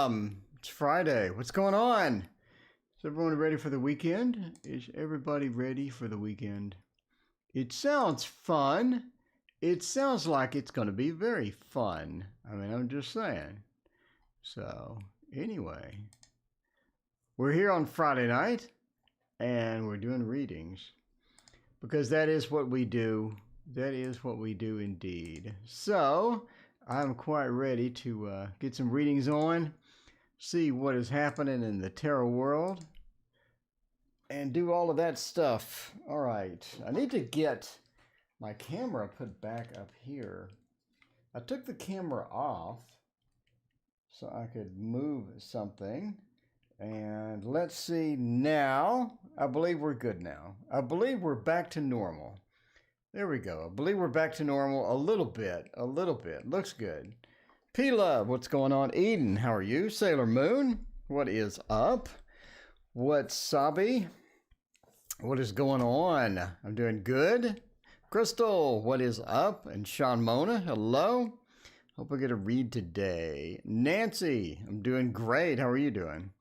It's Friday. What's going on? Is everyone ready for the weekend? Is everybody ready for the weekend? It sounds fun. It sounds like it's going to be very fun. I mean, I'm just saying. So, anyway, we're here on Friday night and we're doing readings because that is what we do. That is what we do indeed. So, I'm quite ready to get some readings on. See what is happening in the tarot world and do all of that stuff. All right, I need to get my camera put back up here. I took the camera off so I could move something. And let's see now. I believe we're good now. I believe we're back to normal. There we go. I believe we're back to normal a little bit. Looks good. P-Love, what's going on? Eden, how are you? Sailor Moon, what is up? Sabi? What is going on? I'm doing good. Crystal, what is up? And Sean Mona, hello. Hope I get a read today. Nancy, I'm doing great. How are you doing?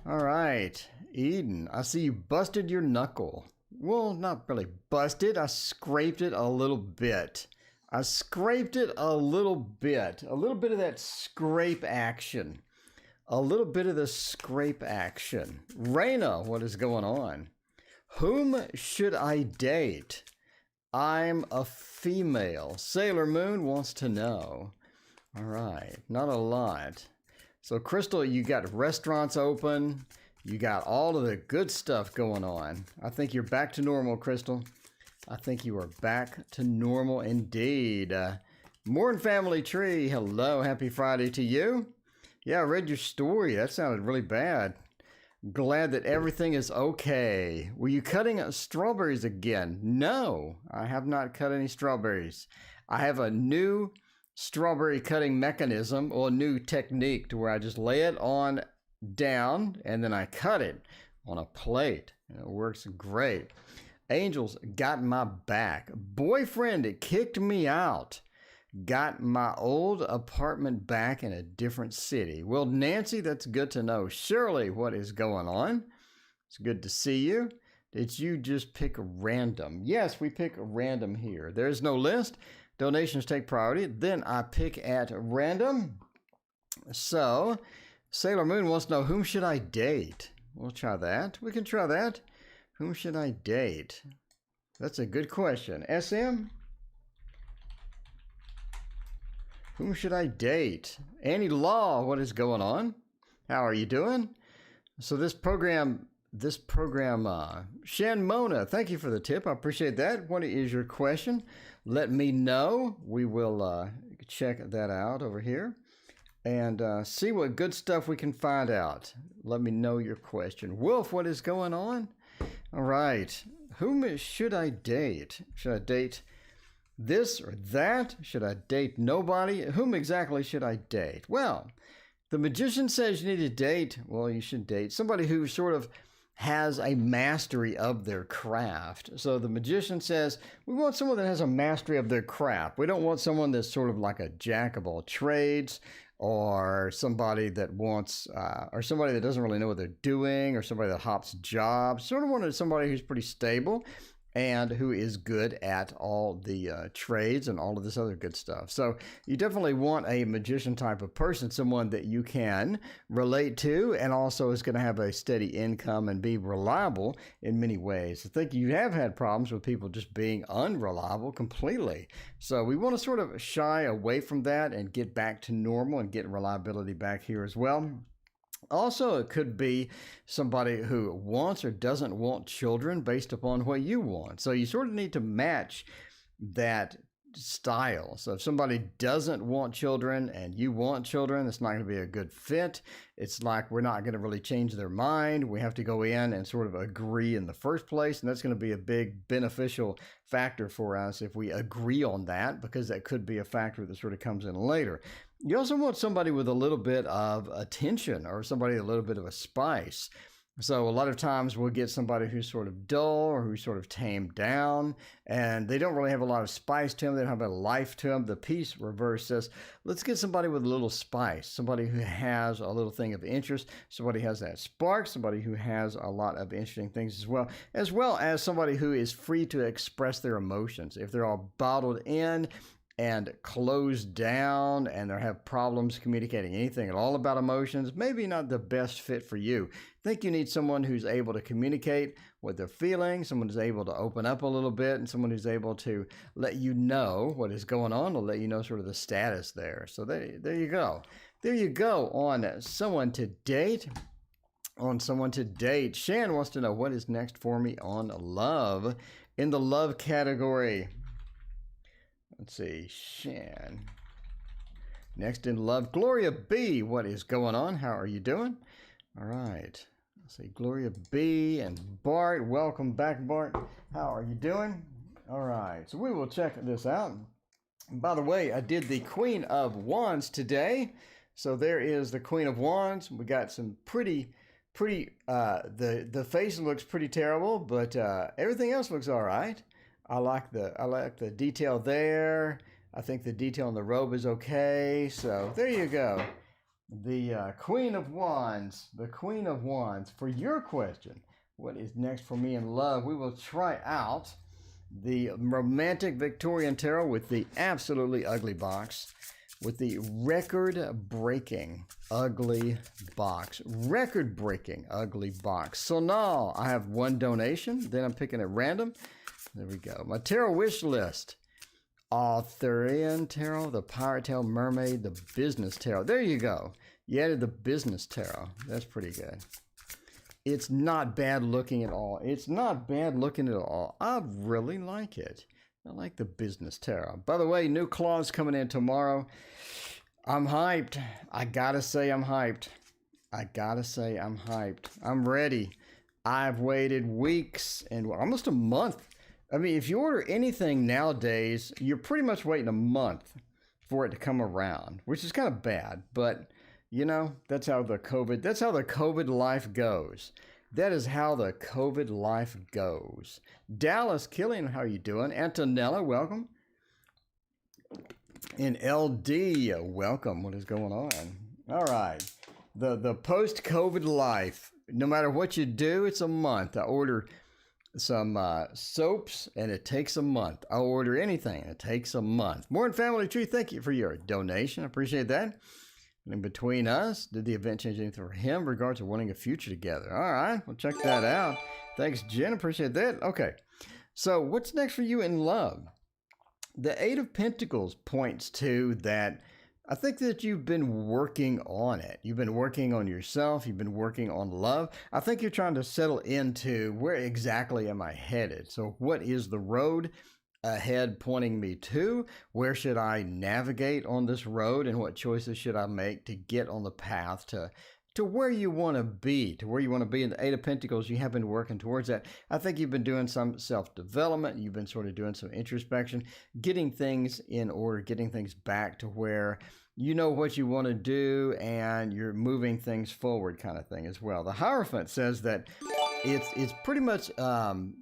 All right. Eden, I see you busted your knuckle. Well, not really busted. I scraped it a little bit. A little bit of that scrape action. A little bit of the scrape action. Raina, what is going on? Whom should I date? I'm a female. Sailor Moon wants to know. All right, not a lot. So, Crystal, you got restaurants open. You got all of the good stuff going on. I think you're back to normal, Crystal. I think you are back to normal indeed. Morn Family Tree, hello, happy Friday to you. Yeah, I read your story. That sounded really bad. Glad that everything is okay. Were you cutting strawberries again? No, I have not cut any strawberries. I have a new strawberry cutting mechanism or a new technique to where I just lay it on down and then I cut it on a plate. And it works great. Angels got my back. Boyfriend kicked me out. Got my old apartment back in a different city. Well, Nancy, that's good to know. Shirley, what is going on? It's good to see you. Did you just pick random? Yes, we pick random here. There's no list. Donations take priority. Then I pick at random. So, Sailor Moon wants to know, whom should I date? We'll try that. We can try that. Whom should I date? That's a good question. SM? Whom should I date? Annie Law, what is going on? How are you doing? So this program, Shan Mona, thank you for the tip. I appreciate that. What is your question? Let me know. We will check that out over here and see what good stuff we can find out. Let me know your question. Wolf, what is going on? All right. Whom should I date? Should I date this or that? Should I date nobody? Whom exactly should I date? Well, the magician says you need to date. Well, you should date somebody who sort of has a mastery of their craft. So the magician says we want someone that has a mastery of their craft. We don't want someone that's sort of like a jack of all trades, or somebody that wants, or somebody that doesn't really know what they're doing, or somebody that hops jobs. Sort of wanted somebody who's pretty stable and who is good at all the trades and all of this other good stuff. So you definitely want a magician type of person, someone that you can relate to and also is going to have a steady income and be reliable in many ways. I think you have had problems with people just being unreliable completely. So we want to sort of shy away from that and get back to normal and get reliability back here as well. Also, it could be somebody who wants or doesn't want children based upon what you want. So you sort of need to match that style. So if somebody doesn't want children and you want children, it's not going to be a good fit. It's like we're not going to really change their mind. We have to go in and sort of agree in the first place. And that's going to be a big beneficial factor for us if we agree on that, because that could be a factor that sort of comes in later. You also want somebody with a little bit of attention or somebody a little bit of a spice. So a lot of times we'll get somebody who's sort of dull or who's sort of tamed down, and they don't really have a lot of spice to them. They don't have a life to them. The peace reverse says, let's get somebody with a little spice, somebody who has a little thing of interest, somebody who has that spark, somebody who has a lot of interesting things as well as somebody who is free to express their emotions. If they're all bottled in and closed down and they have problems communicating anything at all about emotions, maybe not the best fit for you. I think you need someone who's able to communicate what they're feeling, someone who's able to open up a little bit, and someone who's able to let you know what is going on, or let you know sort of the status there. So there you go. There you go on someone to date. On someone to date. Shan wants to know what is next for me on love. In the love category, let's see, Shan. Next in love, Gloria B. What is going on? How are you doing? All right. Let's see, Gloria B. and Bart. Welcome back, Bart. How are you doing? All right. So we will check this out. By the way, I did the Queen of Wands today. So there is the Queen of Wands. We got some pretty, the face looks pretty terrible, but everything else looks all right. I like the detail there. I think the detail on the robe is okay. So there you go. The Queen of Wands. The Queen of Wands. For your question, what is next for me in love? We will try out the Romantic Victorian Tarot with the absolutely ugly box. With the record-breaking ugly box. Record-breaking ugly box. So now I have one donation. Then I'm picking at random. There we go. My tarot wish list. Arthurian Tarot, the Pirate Tarot, Mermaid, the Business Tarot. There you go. You added the Business Tarot. That's pretty good. It's not bad looking at all. It's not bad looking at all. I really like it. I like the Business Tarot. By the way, new claws coming in tomorrow. I'm hyped. I gotta say I'm hyped. I gotta say I'm hyped. I'm ready. I've waited weeks and almost a month. I mean, if you order anything nowadays, you're pretty much waiting a month for it to come around, which is kind of bad. But, you know, that's how the COVID life goes. That is how the COVID life goes. Dallas Killian, how are you doing? Antonella, welcome. And LD, welcome. What is going on? All right. The post-COVID life, no matter what you do, it's a month. I order some soaps, and it takes a month. I'll order anything, and it takes a month. More than Family Tree, thank you for your donation. I appreciate that. And in between us, did the event change anything for him in regards to wanting a future together? All right, we'll check that out. Thanks, Jen. Appreciate that. Okay, so what's next for you in love? The Eight of Pentacles points to that. I think that you've been working on it. You've been working on yourself. You've been working on love. I think you're trying to settle into where exactly am I headed? So what is the road ahead pointing me to? Where should I navigate on this road? And what choices should I make to get on the path to where you want to be, to where you want to be? In the Eight of Pentacles, you have been working towards that. I think you've been doing some self-development. You've been sort of doing some introspection, getting things in order, getting things back to where you know what you want to do and you're moving things forward kind of thing as well. The Hierophant says that it's pretty much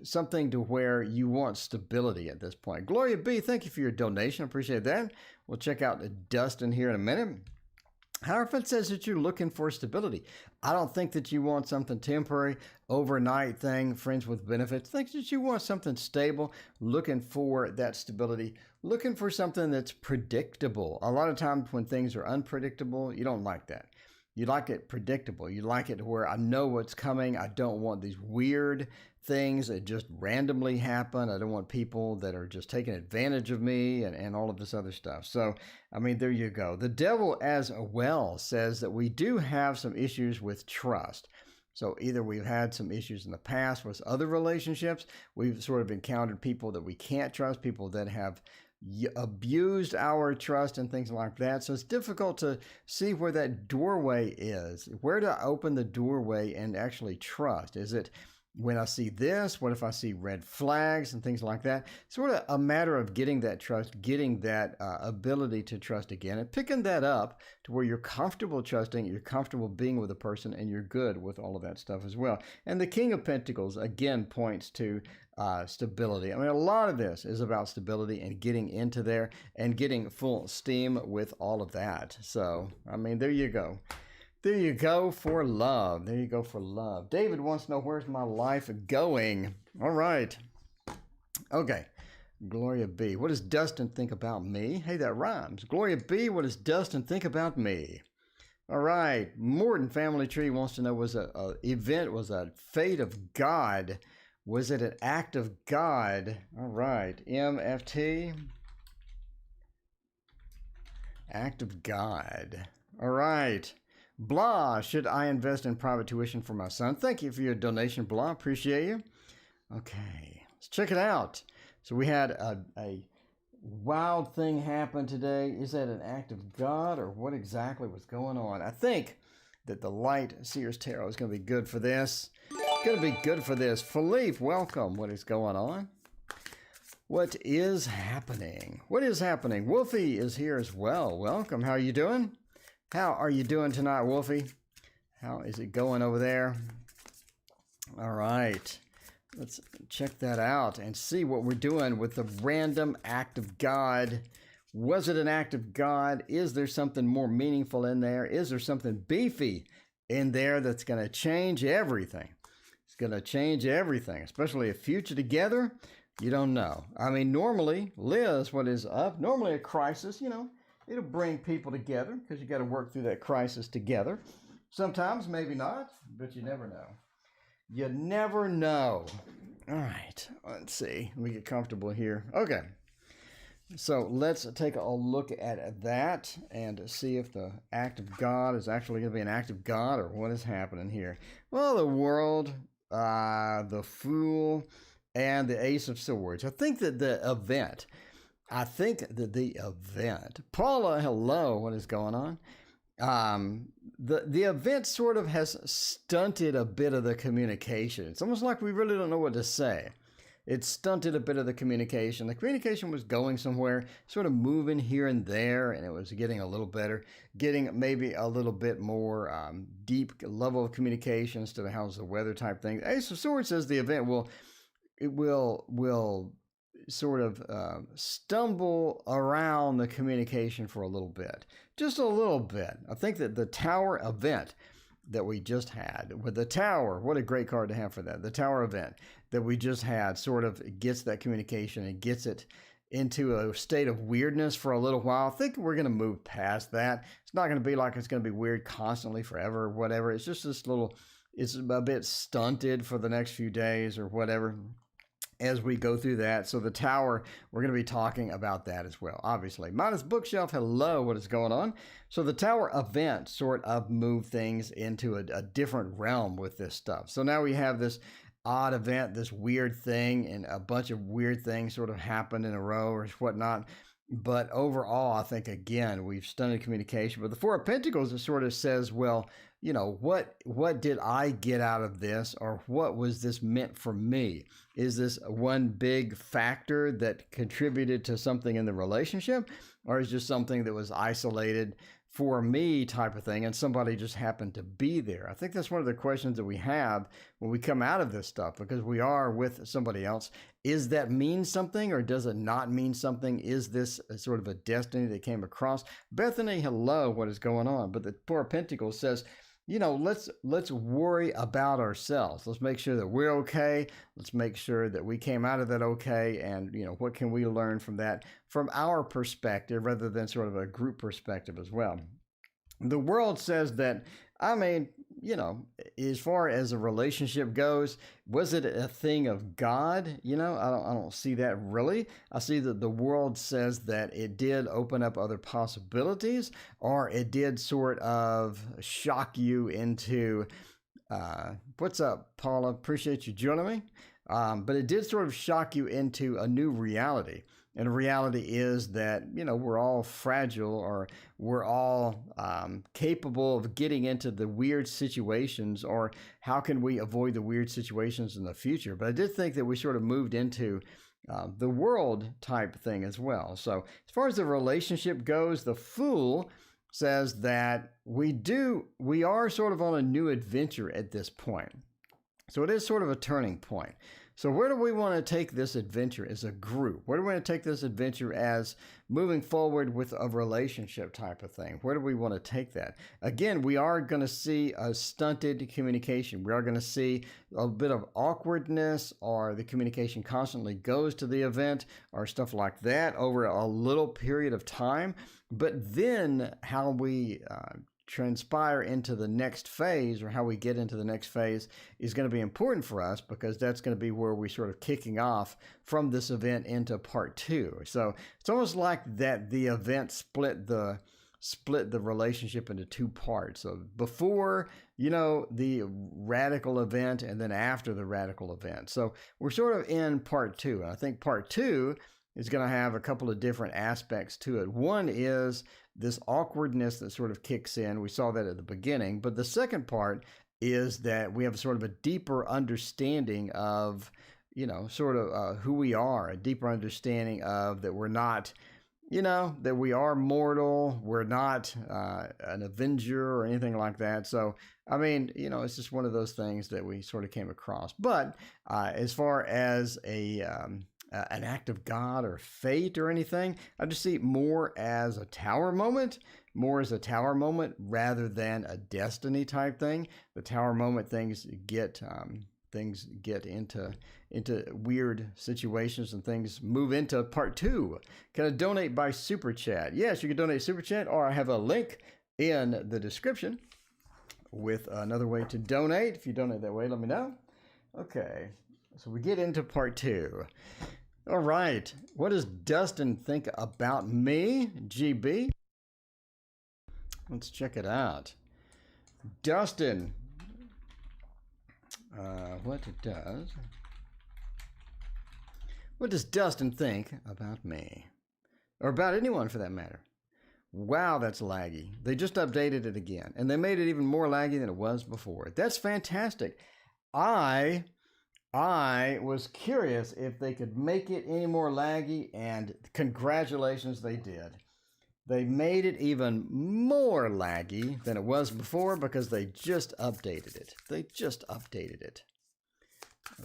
something to where you want stability at this point. Gloria B, thank you for your donation. I appreciate that. We'll check out Dustin here in a minute. Hierophant says that you're looking for stability. I don't think that you want something temporary, overnight thing, friends with benefits. I think that you want something stable, looking for that stability, looking for something that's predictable. A lot of times when things are unpredictable, you don't like that. You like it predictable. You like it to where I know what's coming. I don't want these weird things that just randomly happen. I don't want people that are just taking advantage of me and all of this other stuff. So, I mean, there you go. The Devil as well says that we do have some issues with trust. So either we've had some issues in the past with other relationships. We've sort of encountered people that we can't trust, people that have abused our trust and things like that. So it's difficult to see where that doorway is, where to open the doorway and actually trust. Is it when I see this? What if I see red flags and things like that? Sort of a matter of getting that trust, getting that ability to trust again, and picking that up to where you're comfortable trusting, you're comfortable being with a person, and you're good with all of that stuff as well. And the King of Pentacles, again, points to stability. I mean, a lot of this is about stability and getting into there and getting full steam with all of that. So, I mean, there you go. There you go for love. There you go for love. David wants to know, where's my life going? All right. Okay. Gloria B. What does Dustin think about me? Hey, that rhymes. Gloria B. What does Dustin think about me? All right. Morton Family Tree wants to know, was a event, was a fate of God? Was it an act of God? All right. MFT. Act of God. All right. Blah, should I invest in private tuition for my son? Thank you for your donation, Blah. Appreciate you. Okay, let's check it out. So we had a wild thing happen today. Is that an act of God, or what exactly was going on? I think that the Light Seers Tarot is going to be good for this. It's going to be good for this. Philippe, welcome. What is going on? What is happening? What is happening? Wolfie is here as well. Welcome. How are you doing? How are you doing tonight, Wolfie? How is it going over there? All right. Let's check that out and see what we're doing with the random act of God. Was it an act of God? Is there something more meaningful in there? Is there something beefy in there that's going to change everything? It's going to change everything, especially a future together. You don't know. I mean, normally, Liz, what is up? Normally a crisis, it'll bring people together because you got to work through that crisis together. Sometimes, maybe not, but you never know. You never know. All right, let's see. Let me get comfortable here. Okay, so let's take a look at that and see if the act of God is actually going to be an act of God or what is happening here. Well, the World, the Fool, and the Ace of Swords. I think that the event... Paula, hello, what is going on? The event sort of has stunted a bit of the communication. It's almost like we really don't know what to say. It stunted a bit of the communication. The communication was going somewhere, sort of moving here and there, and it was getting a little better, getting maybe a little bit more deep level of communication instead of how's the weather type thing. Ace of Swords says the event will sort of stumble around the communication for a little bit. Just a little bit. I think that the Tower event that we just had, with the Tower, what a great card to have for that. The Tower event that we just had sort of gets that communication and gets it into a state of weirdness for a little while. I think we're going to move past that. It's not going to be like it's going to be weird constantly forever or whatever. It's just this little, it's a bit stunted for the next few days or whatever, as we go through that. So the Tower, we're going to be talking about that as well, obviously. Minus Bookshelf, hello, what is going on? So the Tower event sort of moved things into a different realm with this stuff. So now we have this odd event, this weird thing, and a bunch of weird things sort of happened in a row or whatnot. But overall, I think, again, we've stunted communication. But the Four of Pentacles, it sort of says, well, what did I get out of this, or what was this meant for me? Is this one big factor that contributed to something in the relationship, or is just something that was isolated for me type of thing, and somebody just happened to be there? I think that's one of the questions that we have when we come out of this stuff, because we are with somebody else. Is that mean something, or does it not mean something? Is this a sort of a destiny that came across? Bethany, hello, what is going on? But the Four of Pentacles says, let's worry about ourselves. Let's make sure that we're okay. Let's make sure that we came out of that okay. And, what can we learn from that from our perspective rather than sort of a group perspective as well. The World says that, as far as a relationship goes, was it a thing of God? I don't see that really. I see that the World says that it did open up other possibilities, or it did sort of shock you into, what's up, Paula? Appreciate you joining me. But it did sort of shock you into a new reality. And the reality is that, we're all fragile, or we're all capable of getting into the weird situations, or how can we avoid the weird situations in the future? But I did think that we sort of moved into the world type thing as well. So as far as the relationship goes, the Fool says that we are sort of on a new adventure at this point. So it is sort of a turning point. So where do we want to take this adventure as a group? Where do we want to take this adventure as moving forward with a relationship type of thing? Where do we want to take that? Again, we are going to see a stunted communication. We are going to see a bit of awkwardness, or the communication constantly goes to the event, or stuff like that over a little period of time. But then how we transpire into the next phase, or how we get into the next phase, is going to be important for us, because that's going to be where we sort of kicking off from this event into part 2. So it's almost like that the event split the relationship into 2 parts. So before, the radical event, and then after the radical event. So we're sort of in part 2. And I think part 2 is going to have a couple of different aspects to it. One is this awkwardness that sort of kicks in. We saw that at the beginning. But the second part is that we have sort of a deeper understanding of, sort of who we are, a deeper understanding of that we're not, that we are mortal. We're not an Avenger or anything like that. So, I mean, it's just one of those things that we sort of came across. But as far as an act of God or fate or anything, I just see it more as a tower moment, rather than a destiny type thing. The tower moment, things get into weird situations, and things move into part 2. Can I donate by Super Chat? Yes, you can donate Super Chat, or I have a link in the description with another way to donate. If you donate that way, let me know. Okay, so we get into part 2. All right, what does Dustin think about me, GB? Let's check it out. Dustin, what does Dustin think about me? Or about anyone for that matter? Wow, that's laggy. They just updated it again, and they made it even more laggy than it was before. That's fantastic. I was curious if they could make it any more laggy, and congratulations, they did. They made it even more laggy than it was before, because they just updated it. I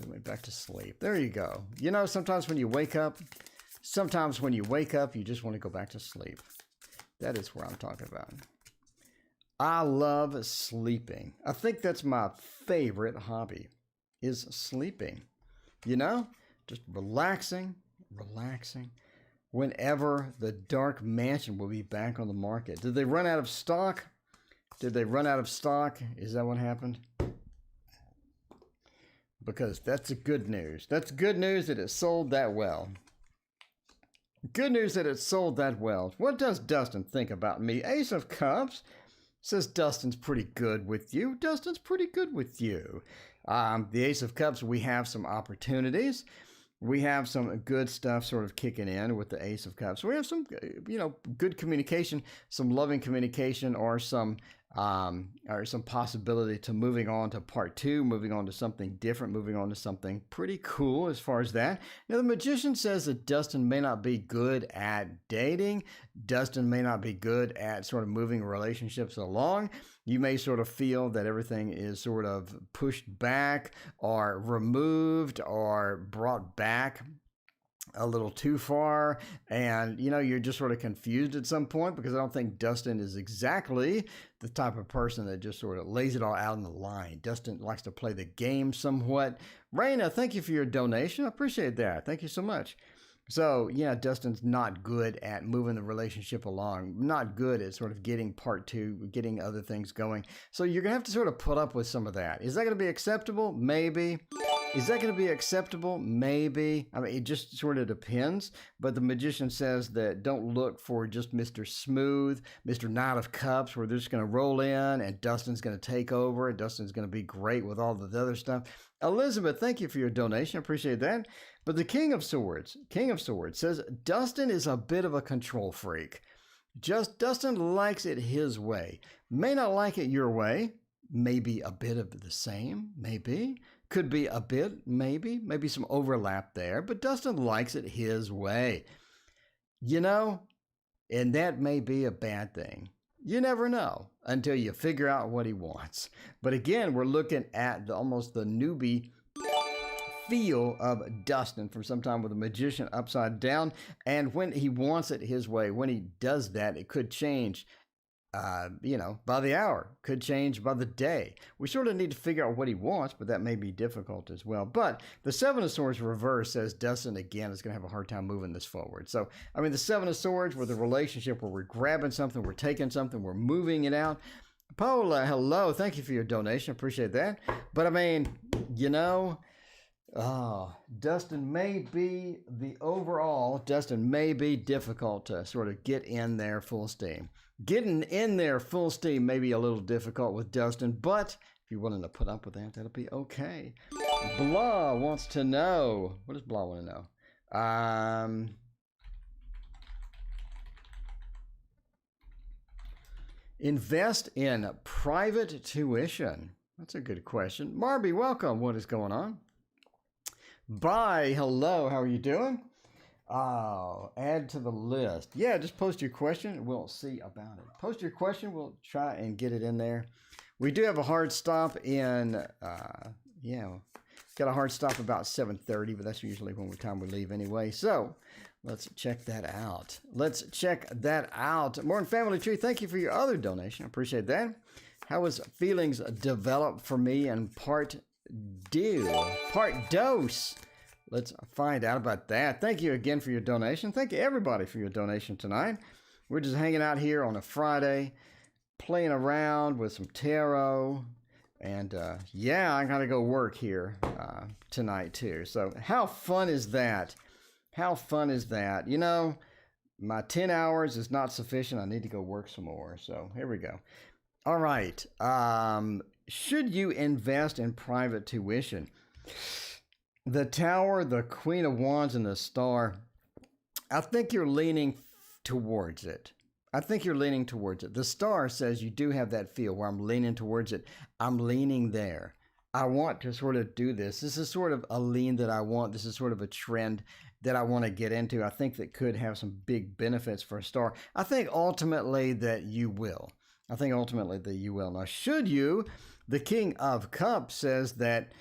went back to sleep. There you go. Sometimes when you wake up, you just want to go back to sleep. That is what I'm talking about. I love sleeping. I think that's my favorite hobby, is sleeping. Just relaxing. Whenever the Dark Mansion will be back on the market. Did they run out of stock? Is that what happened? Because that's good news. That's good news that it sold that well. What does Dustin think about me? Ace of Cups says Dustin's pretty good with you. The Ace of Cups, we have some opportunities. We have some good stuff sort of kicking in with the Ace of Cups. We have some, good communication, some loving communication, or some possibility to moving on to part 2, moving on to something different, moving on to something pretty cool as far as that. Now, the Magician says that Dustin may not be good at dating. Dustin may not be good at sort of moving relationships along. You may sort of feel that everything is sort of pushed back, or removed, or brought back a little too far, and you're just sort of confused at some point, because I don't think Dustin is exactly the type of person that just sort of lays it all out on the line. Dustin likes to play the game somewhat. Raina, thank you for your donation. I appreciate that. Thank you so much. So, yeah, Dustin's not good at moving the relationship along, not good at sort of getting part 2, getting other things going. So you're going to have to sort of put up with some of that. Is that going to be acceptable? Maybe. Is that going to be acceptable? Maybe. I mean, it just sort of depends. But the magician says that don't look for just Mr. Smooth, Mr. Knight of Cups, where they're just going to roll in and Dustin's going to take over and Dustin's going to be great with all the other stuff. Elizabeth, thank you for your donation. I appreciate that. But the King of Swords says Dustin is a bit of a control freak. Just Dustin likes it his way. May not like it your way. Maybe a bit of the same. Maybe. Could be a bit, maybe some overlap there, but Dustin likes it his way. You know, and that may be a bad thing. You never know until you figure out what he wants. But again, we're looking at almost the newbie feel of Dustin from Sometime with a Magician upside down. And when he wants it his way, when he does that, it could change by the hour, could change by the day. We sort of need to figure out what he wants, but that may be difficult as well. But the Seven of Swords reverse says Dustin, again, is going to have a hard time moving this forward. So, I mean, the Seven of Swords with a relationship where we're grabbing something, we're taking something, we're moving it out. Paula, hello. Thank you for your donation. Appreciate that. But, I mean, Dustin may be difficult to sort of get in there full steam. Getting in there full steam may be a little difficult with Dustin, but if you're willing to put up with that, that'll be okay. Blah wants to know. What does Blah want to know? Invest in private tuition. That's a good question. Marby, welcome. What is going on? Bye. Hello. How are you doing? Oh, add to the list. Yeah, just post your question. We'll see about it. Post your question. We'll try and get it in there. We do have a hard stop in, got a hard stop about 7:30, but that's usually when we leave anyway. So let's check that out. Morning Family Tree, thank you for your other donation. I appreciate that. How was feelings developed for me in part dose? Let's find out about that. Thank you again for your donation. Thank you, everybody, for your donation tonight. We're just hanging out here on a Friday, playing around with some tarot. And, I got to go work here tonight, too. So how fun is that? My 10 hours is not sufficient. I need to go work some more. So here we go. All right. Should you invest in private tuition? The Tower, the Queen of Wands, and the Star, I think you're leaning towards it. The Star says you do have that feel where I'm leaning towards it. I'm leaning there. I want to sort of do this. This is sort of a lean that I want. This is sort of a trend that I want to get into. I think that could have some big benefits for a Star. I think ultimately that you will. Now, should you? The King of Cups says that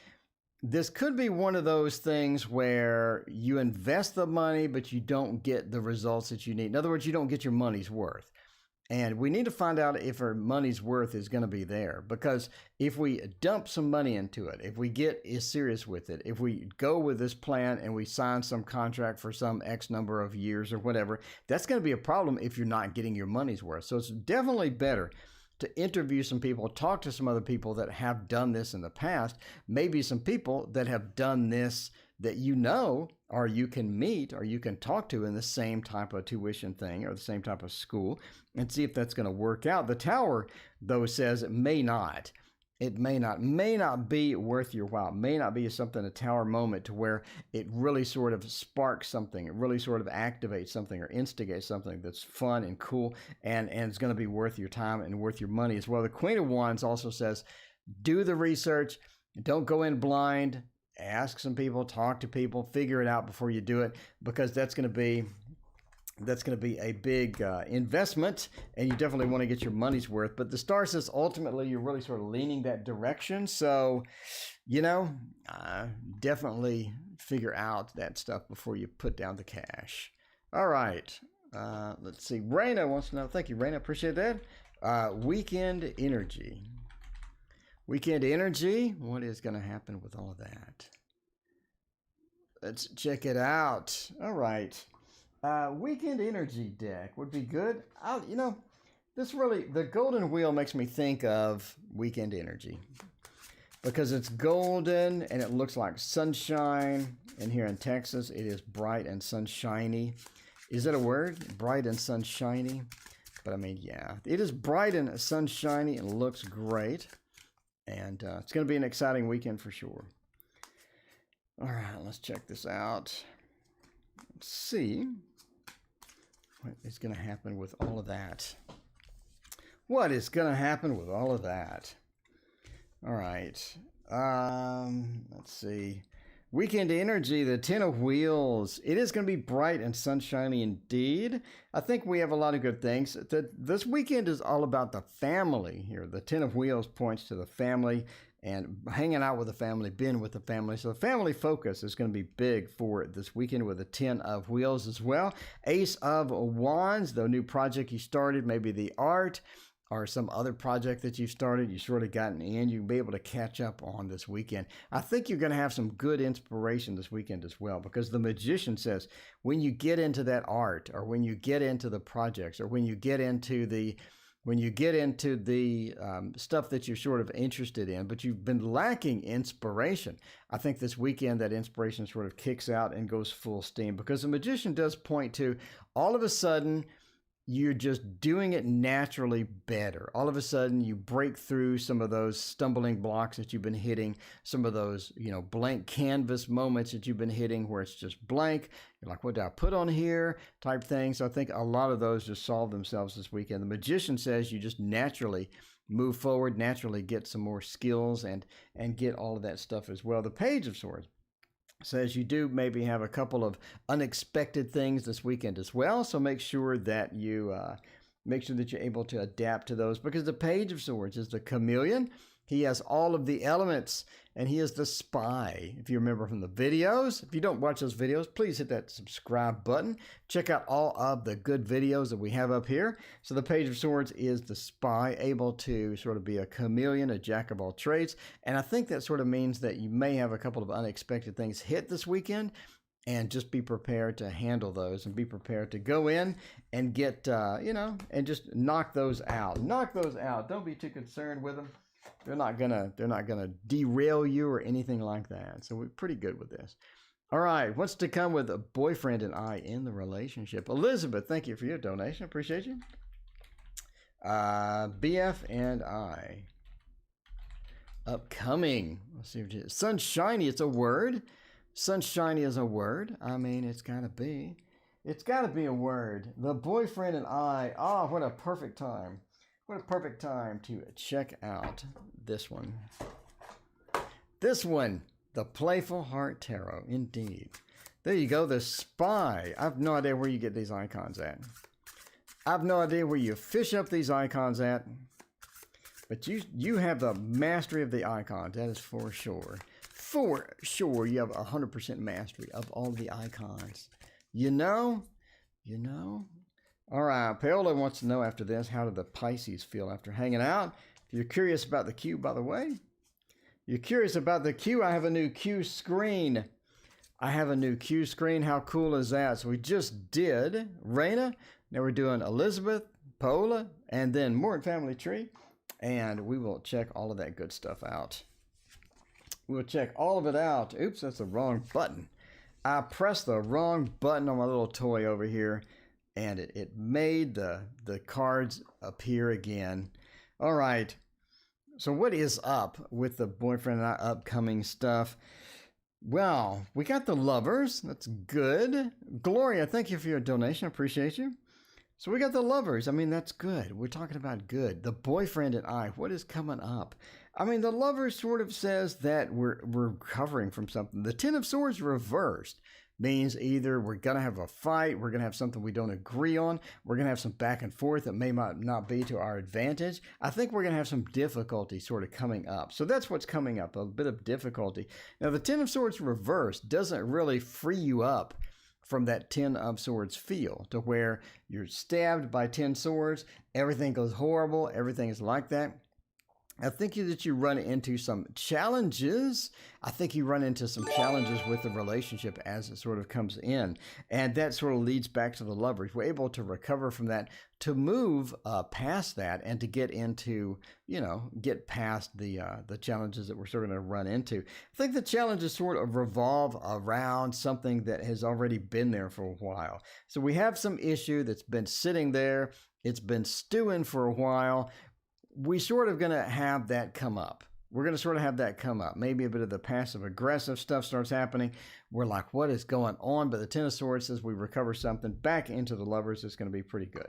this could be one of those things where you invest the money, but you don't get the results that you need. In other words, you don't get your money's worth. And we need to find out if our money's worth is going to be there. Because if we dump some money into it, if we get serious with it, if we go with this plan and we sign some contract for some X number of years or whatever, that's going to be a problem if you're not getting your money's worth. So it's definitely better to interview some people, talk to some other people that have done this in the past, maybe some people that have done this that or you can meet or you can talk to in the same type of tuition thing or the same type of school and see if that's going to work out. The Tower, though, says it may not. It may not be worth your while. It may not be a Tower moment to where it really sort of sparks something. It really sort of activates something or instigates something that's fun and cool and it's going to be worth your time and worth your money as well. The Queen of Wands also says, do the research. Don't go in blind. Ask some people, talk to people, figure it out before you do it, because that's going to be a big investment, and you definitely want to get your money's worth. But the Star says ultimately you're really sort of leaning that direction. So, definitely figure out that stuff before you put down the cash. All right. Let's see. Raina wants to know. Thank you, Raina. Appreciate that. Weekend energy. Weekend energy. What is going to happen with all of that? Let's check it out. All right. Weekend energy deck would be good. The golden wheel makes me think of weekend energy. because it's golden and it looks like sunshine. And here in Texas, it is bright and sunshiny. Is that a word? Bright and sunshiny? But I mean, yeah, it is bright and sunshiny and looks great. And it's going to be an exciting weekend for sure. All right, let's check this out. Let's see what is going to happen with all of that. What is going to happen with all of that? All right. Let's see. Weekend energy, the 10 of Wheels. It is going to be bright and sunshiny indeed. I think we have a lot of good things. This weekend is all about the family here. The 10 of Wheels points to the family and hanging out with the family, being with the family. So the family focus is going to be big for this weekend with the 10 of Wheels as well. Ace of Wands, the new project you started, maybe the art, or some other project that you've started, you sort of gotten in, you'll be able to catch up on this weekend. I think you're going to have some good inspiration this weekend as well, because the Magician says when you get into that art, or when you get into the projects, or when you get into the stuff that you're sort of interested in, but you've been lacking inspiration, I think this weekend that inspiration sort of kicks out and goes full steam, because the Magician does point to all of a sudden you're just doing it naturally better. All of a sudden, you break through some of those stumbling blocks that you've been hitting, some of those, blank canvas moments that you've been hitting where it's just blank. You're like, what did I put on here? Type thing. So I think a lot of those just solve themselves this weekend. The Magician says you just naturally move forward, naturally get some more skills and get all of that stuff as well. The Page of Swords says you do maybe have a couple of unexpected things this weekend as well. So make sure that you're able to adapt to those, because the Page of Swords is the chameleon. He has all of the elements, and he is the spy. If you remember from the videos, if you don't watch those videos, please hit that subscribe button. Check out all of the good videos that we have up here. So the Page of Swords is the spy, able to sort of be a chameleon, a jack of all trades. And I think that sort of means that you may have a couple of unexpected things hit this weekend, and just be prepared to handle those, and be prepared to go in and get, and just knock those out. Knock those out. Don't be too concerned with them. They're not gonna derail you or anything like that. So we're pretty good with this. All right, what's to come with a boyfriend and I in the relationship? Elizabeth, thank you for your donation. Appreciate you. BF and I. Upcoming. Let's see what it is. Sunshiny, it's a word. Sunshiny is a word. I mean, it's gotta be. It's gotta be a word. The boyfriend and I. Oh, what a perfect time. What a perfect time to check out this one. This one, the Playful Heart Tarot, indeed. There you go, the Spy. I have no idea where you get these icons at. I have no idea where you fish up these icons at. But you have the mastery of the icons, that is for sure. For sure, you have 100% mastery of all the icons. You know? All right, Paola wants to know after this, how did the Pisces feel after hanging out? If you're curious about the Q, by the way, I have a new Q screen. How cool is that? So we just did Raina. Now we're doing Elizabeth, Paola, and then Morton Family Tree. And we will check all of that good stuff out. We'll check all of it out. Oops, that's the wrong button. I pressed the wrong button on my little toy over here, and it made the cards appear again. All right. So what is up with the boyfriend and I upcoming stuff? Well, we got the Lovers. That's good. Gloria, thank you for your donation. Appreciate you. So we got the Lovers. I mean, that's good. We're talking about good. The boyfriend and I. What is coming up? I mean, the Lovers sort of says that we're recovering from something. The Ten of Swords reversed means either we're going to have a fight, we're going to have something we don't agree on, we're going to have some back and forth that may not be to our advantage. I think we're going to have some difficulty sort of coming up. So that's what's coming up, a bit of difficulty. Now, the Ten of Swords reversed doesn't really free you up from that Ten of Swords feel, to where you're stabbed by 10 swords, everything goes horrible, everything is like that. I think that you run into some challenges. I think you run into some challenges with the relationship as it sort of comes in. And that sort of leads back to the Lovers. We're able to recover from that, to move past that, and to get into, get past the challenges that we're sort of going to run into. I think the challenges sort of revolve around something that has already been there for a while. So we have some issue that's been sitting there. It's been stewing for a while. We sort of going to have that come up. We're going to sort of have that come up. Maybe a bit of the passive aggressive stuff starts happening. We're like, what is going on? But the Ten of Swords says we recover something back into the Lovers. It's going to be pretty good.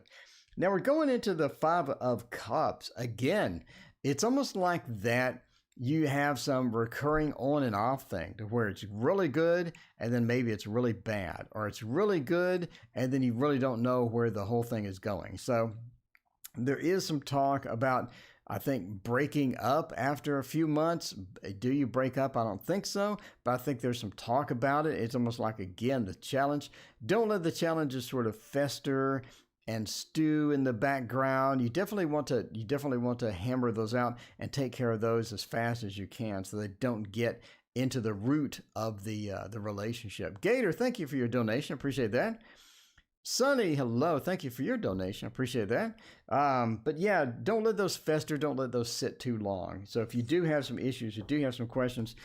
Now we're going into the Five of Cups. Again, it's almost like that you have some recurring on and off thing to where it's really good and then maybe it's really bad, or it's really good and then you really don't know where the whole thing is going. So there is some talk about, I think, breaking up after a few months. Do you break up? I don't think so, but I think there's some talk about it. It's almost like, again, the challenge. Don't let the challenges sort of fester and stew in the background. You definitely want to hammer those out and take care of those as fast as you can, so they don't get into the root of the relationship. Gator, thank you for your donation. Appreciate that. Sunny, hello. Thank you for your donation. Appreciate that. But yeah, don't let those fester. Don't let those sit too long. So if you do have some issues, you do have some questions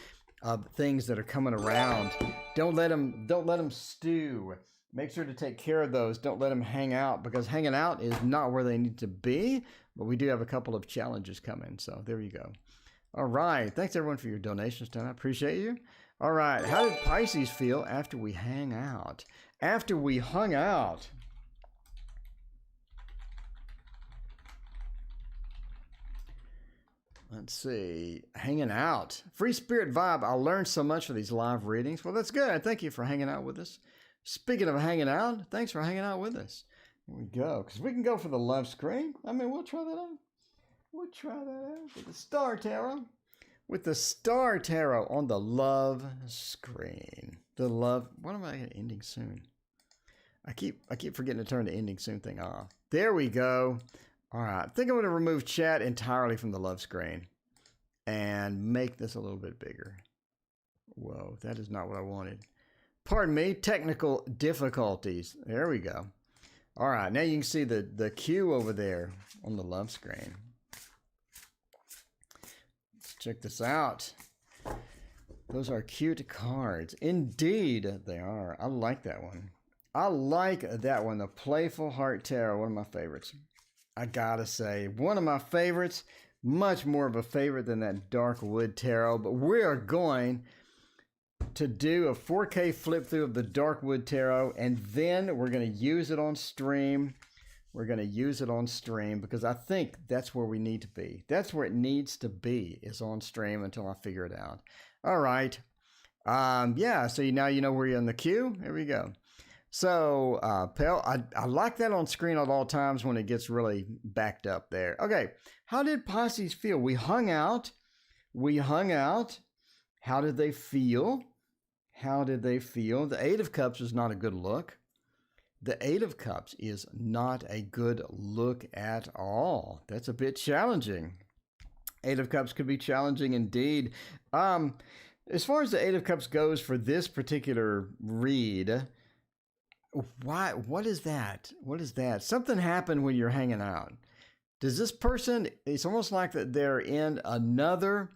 of things that are coming around, don't let them stew. Make sure to take care of those. Don't let them hang out, because hanging out is not where they need to be. But we do have a couple of challenges coming. So there you go. All right. Thanks everyone for your donations tonight. I appreciate you. All right. How did Pisces feel after we hang out? After we hung out? Let's see. Hanging out. Free spirit vibe. I learned so much for these live readings. Well, that's good. Thank you for hanging out with us. Speaking of hanging out, thanks for hanging out with us. Here we go. Because we can go for the love screen. I mean, we'll try that out. We'll try that out with the Star Tarot. With the Star Tarot on the love screen. The love. What am I ending soon? I keep forgetting to turn the ending soon thing off. There we go. All right. I think I'm going to remove chat entirely from the love screen and make this a little bit bigger. Whoa, that is not what I wanted. Pardon me, technical difficulties. There we go. All right, now you can see the Q over there on the love screen. Let's check this out. Those are cute cards. Indeed, they are. I like that one. I like that one. The Playful Heart Tarot, one of my favorites. I gotta say, one of my favorites. Much more of a favorite than that Dark Wood Tarot. But we are going to do a 4K flip through of the Dark Wood Tarot, and then we're going to use it on stream. We're going to use it on stream because I think that's where we need to be. That's where it needs to be, is on stream, until I figure it out. All right. Yeah, so now you know where you're in the queue. There we go. So, Pell, I like that on screen at all times when it gets really backed up there. Okay, how did Pisces feel? We hung out. How did they feel? How did they feel? The Eight of Cups is not a good look. The Eight of Cups is not a good look at all. That's a bit challenging. Eight of Cups could be challenging indeed. As far as the Eight of Cups goes for this particular read, what is that? What is that? Something happened when you're hanging out. Does this person, it's almost like that they're in another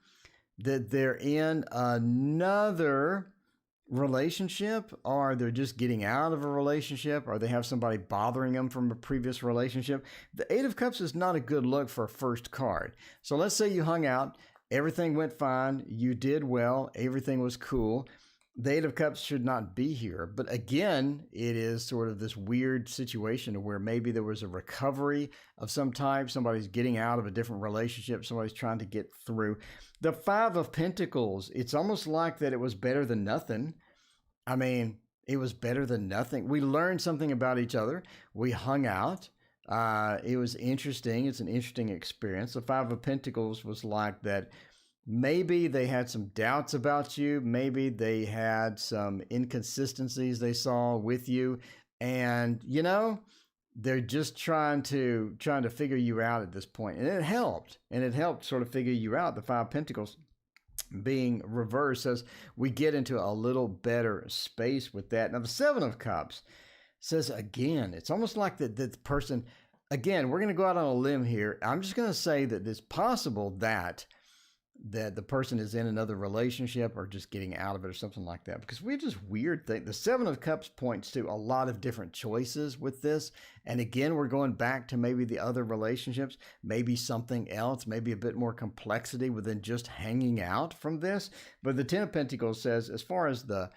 relationship, or they're just getting out of a relationship, or they have somebody bothering them from a previous relationship. The Eight of Cups is not a good look for a first card. So let's say you hung out, everything went fine, you did well, everything was cool. The Eight of Cups should not be here. But again, it is sort of this weird situation where maybe there was a recovery of some type. Somebody's getting out of a different relationship. Somebody's trying to get through. The Five of Pentacles, it's almost like that it was better than nothing. I mean, it was better than nothing. We learned something about each other. We hung out. It was interesting. It's an interesting experience. The Five of Pentacles was like that. Maybe they had some doubts about you. Maybe they had some inconsistencies they saw with you. And, they're just trying to figure you out at this point. And it helped sort of figure you out. The Five of Pentacles being reversed says we get into a little better space with that. Now the Seven of Cups says, again, it's almost like the person, again, we're going to go out on a limb here. I'm just going to say that it's possible that the person is in another relationship or just getting out of it or something like that, because we're just weird thing. The Seven of Cups points to a lot of different choices with this. And again, we're going back to maybe the other relationships, maybe something else, maybe a bit more complexity within just hanging out from this. But the Ten of Pentacles says, as far as the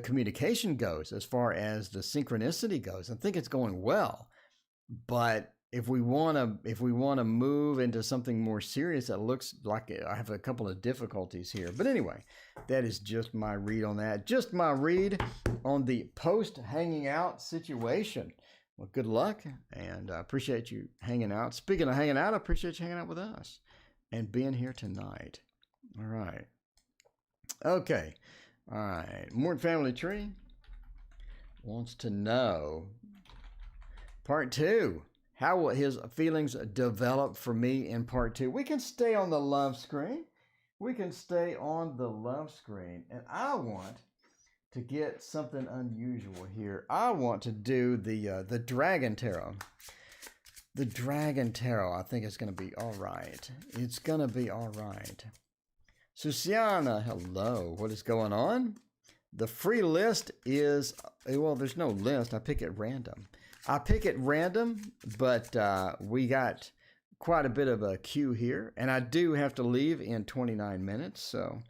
communication goes, as far as the synchronicity goes, I think it's going well. But if we want to move into something more serious, it looks like I have a couple of difficulties here. But anyway, that is just my read on that. Just my read on the post hanging out situation. Well, good luck, and I appreciate you hanging out. Speaking of hanging out, I appreciate you hanging out with us and being here tonight. All right. Okay. All right. Morton Family Tree wants to know, part 2. How will his feelings develop for me in part 2? We can stay on the love screen. We can stay on the love screen. And I want to get something unusual here. I want to do the Dragon Tarot. The Dragon Tarot, I think it's going to be all right. It's going to be all right. Susiana, hello. What is going on? The free list is, well, there's no list. I pick at random. But we got quite a bit of a queue here, and I do have to leave in 29 minutes, so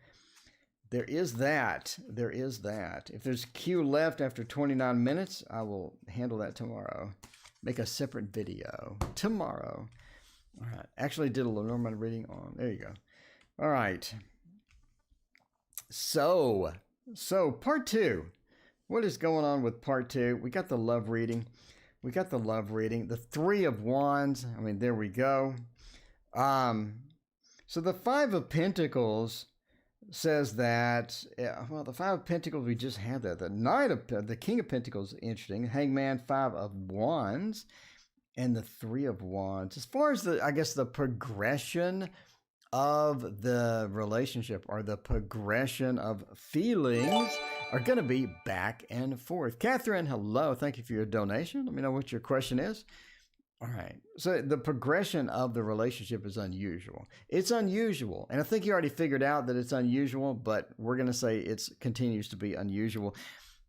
there is that. There is that. If there's queue left after 29 minutes, I will handle that tomorrow. Make a separate video tomorrow. All right. Actually did a Lenormand reading on. There you go. All right. So part 2. What is going on with part 2? We got the love reading. The Three of Wands. I mean, there we go. So the Five of Pentacles says that, well, the Five of Pentacles, we just had that. The King of Pentacles, interesting. Hangman, Five of Wands, and the Three of Wands. As far as I guess the progression of the relationship or the progression of feelings are going to be back and forth. Catherine, hello. Thank you for your donation. Let me know what your question is. All right. So the progression of the relationship is unusual. It's unusual. And I think you already figured out that it's unusual, but we're going to say it continues to be unusual.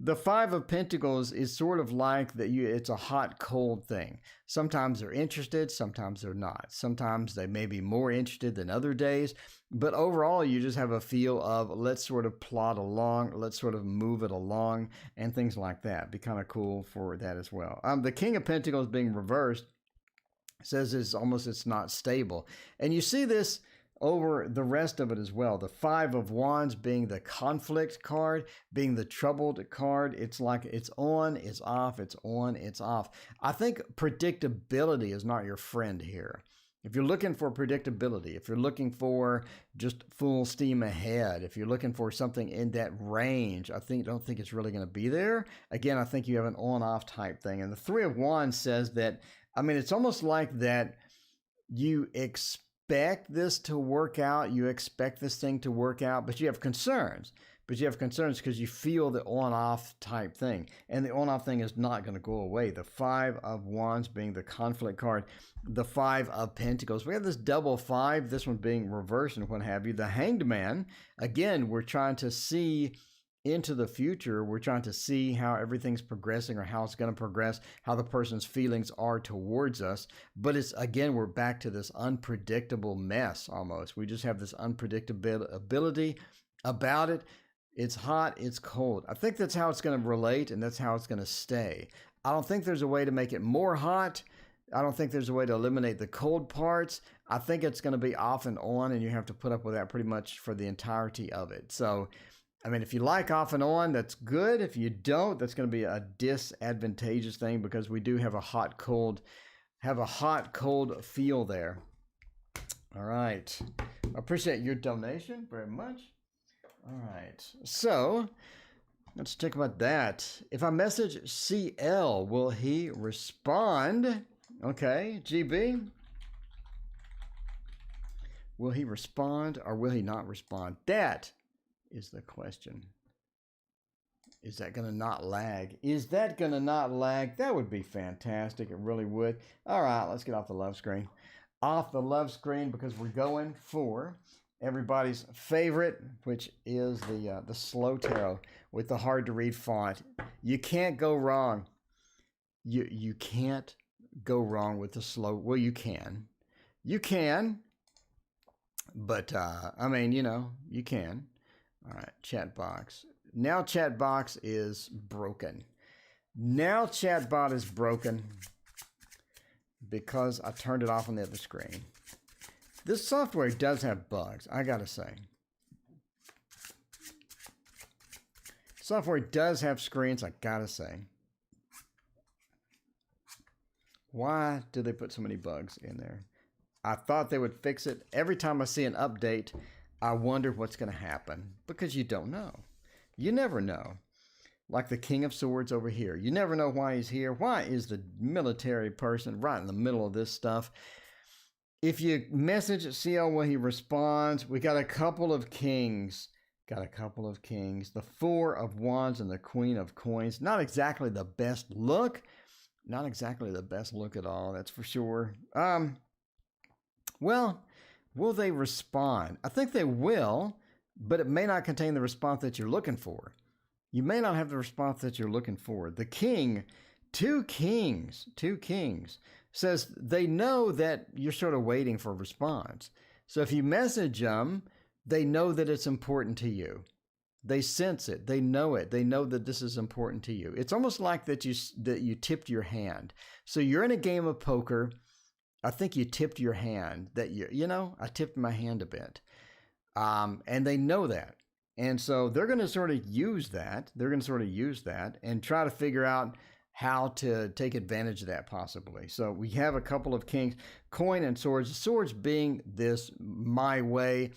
The Five of Pentacles is sort of like that. It's a hot, cold thing. Sometimes they're interested, sometimes they're not. Sometimes they may be more interested than other days. But overall, you just have a feel of let's sort of plod along, let's sort of move it along, and things like that. Be kind of cool for that as well. The King of Pentacles being reversed says it's not stable. And you see this over the rest of it as well. The Five of Wands being the conflict card, being the troubled card. It's like it's on, it's off, it's on, it's off. I think predictability is not your friend here. If you're looking for predictability, if you're looking for just full steam ahead, if you're looking for something in that range, don't think it's really going to be there. Again, I think you have an on-off type thing. And the Three of Wands says that, I mean, it's almost like that you expect this to work out, you expect this thing to work out, but you have concerns. Because you feel the on-off type thing. And the on-off thing is not going to go away. The Five of Wands being the conflict card. The Five of Pentacles. We have this double five, this one being reversed and what have you. The Hanged Man. Again, we're trying to see into the future. We're trying to see how everything's progressing or how it's going to progress, how the person's feelings are towards us. But it's, again, we're back to this unpredictable mess almost. We just have this unpredictability about it. It's hot, it's cold. I think that's how it's going to relate, and that's how it's going to stay. I don't think there's a way to make it more hot. I don't think there's a way to eliminate the cold parts. I think it's going to be off and on, and you have to put up with that pretty much for the entirety of it. So, I mean, if you like off and on, that's good. If you don't, that's going to be a disadvantageous thing, because we do have a hot, cold feel there. All right. I appreciate your donation very much. All right. So Let's talk about that. If I message CL, will he respond? Okay, GB. Will he respond or will he not respond? That is the question. Is that going to not lag? Is that going to not lag? That would be fantastic. It really would. All right, let's get off the love screen. Off the love screen because we're going for everybody's favorite, which is the slow tarot with the hard to read font. You can't go wrong. You can't go wrong with the slow. Well, you can. You can. But I mean, you know, you can. All right, chat box. Now chat box is broken. Now chatbot is broken because I turned it off on the other screen. This software does have bugs, I gotta say. Software does have screens, I gotta say. Why do they put so many bugs in there? I thought they would fix it. Every time I see an update, I wonder what's going to happen because you don't know. You never know. Like the King of Swords over here. You never know why he's here. Why is the military person right in the middle of this stuff? If you message CL when he responds, we got a couple of kings. Got a couple of kings. The Four of Wands and the Queen of Coins. Not exactly the best look. Not exactly the best look at all, that's for sure. Well, will they respond? I think they will, but it may not contain the response that you're looking for. You may not have the response that you're looking for. The king, two kings, says they know that you're sort of waiting for a response. So if you message them, they know that it's important to you. They sense it. They know it. They know that this is important to you. It's almost like that you tipped your hand. So you're in a game of poker. I think you tipped your hand. I tipped my hand a bit. And they know that. And so they're going to sort of use that. They're going to sort of use that and try to figure out how to take advantage of that possibly. So we have a couple of kings, coin and swords. The swords being this my way,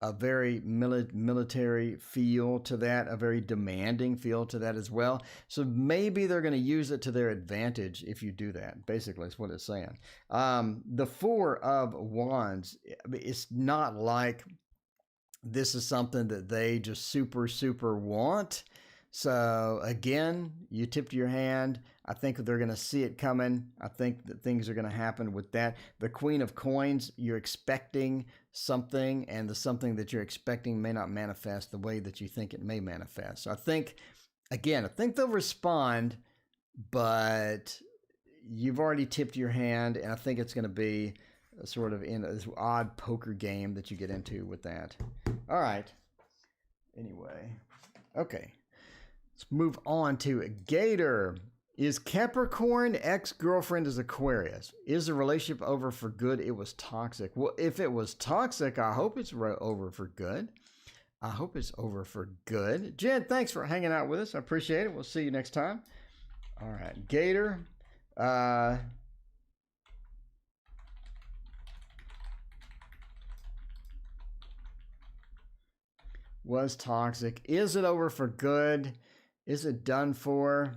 a very military feel to that, a very demanding feel to that as well. So maybe they're going to use it to their advantage if you do that. Basically, is what it's saying. The Four of Wands, it's not like this is something that they just super want. So again, you tipped your hand. I think they're going to see it coming. I think that things are going to happen with that. The Queen of Coins, you're expecting something, and the something that you're expecting may not manifest the way that you think it may manifest. So I think they'll respond, but you've already tipped your hand, and I think it's going to be sort of in this odd poker game that you get into with that. All right. Anyway, okay. Let's move on to Gator. Is Capricorn ex-girlfriend is Aquarius? Is the relationship over for good? It was toxic. Well, if it was toxic, I hope it's over for good. I hope it's over for good. Jen, thanks for hanging out with us. I appreciate it. We'll see you next time. All right, Gator. Was toxic. Is it over for good? Is it done for?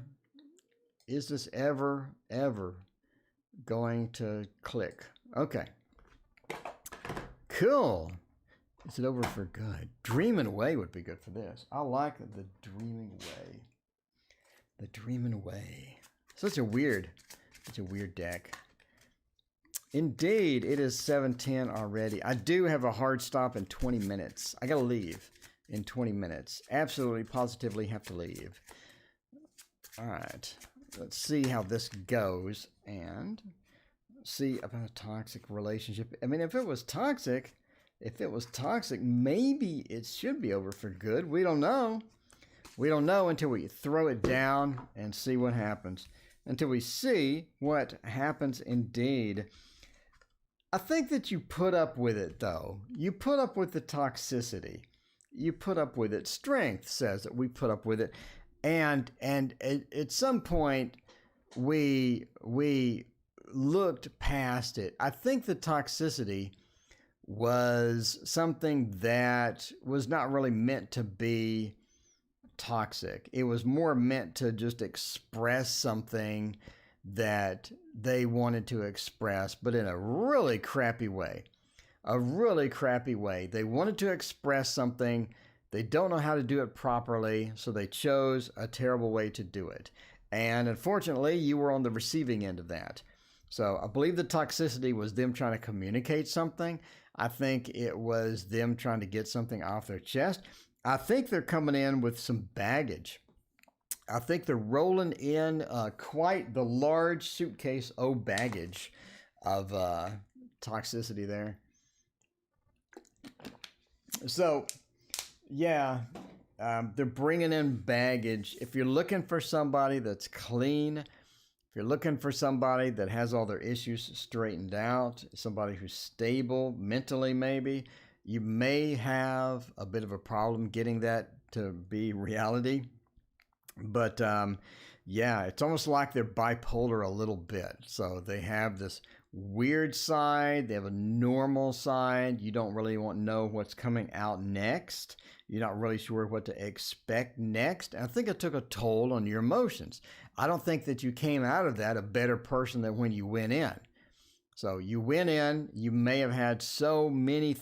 Is this ever going to click? Okay. Cool. Is it over for good? Dreaming Away would be good for this. I like the Dreaming Away. The Dreaming Away. Such a weird deck. Indeed, it is 7:10 already. I do have a hard stop in 20 minutes. I gotta leave in 20 minutes. Absolutely, positively have to leave. All right. Let's see how this goes and see about a toxic relationship. I mean, if it was toxic, maybe it should be over for good. We don't know. We don't know until we throw it down and see what happens. Until we see what happens indeed. I think that you put up with it, though. You put up with the toxicity. You put up with it. Strength says that we put up with it. And at some point, we looked past it. I think the toxicity was something that was not really meant to be toxic. It was more meant to just express something that they wanted to express, but in a really crappy way. A really crappy way. They wanted to express something. They don't know how to do it properly, so they chose a terrible way to do it. And unfortunately, you were on the receiving end of that. So I believe the toxicity was them trying to communicate something. I think it was them trying to get something off their chest. I think they're coming in with some baggage. I think they're rolling in quite the large suitcase of baggage of toxicity there. So, yeah, they're bringing in baggage. If you're looking for somebody that's clean, if you're looking for somebody that has all their issues straightened out, somebody who's stable mentally maybe, you may have a bit of a problem getting that to be reality. But yeah, it's almost like they're bipolar a little bit. So they have this weird side, they have a normal side. You don't really want to know what's coming out next. You're not really sure what to expect next. And I think it took a toll on your emotions. I don't think that you came out of that a better person than when you went in. So you went in, you may have had so many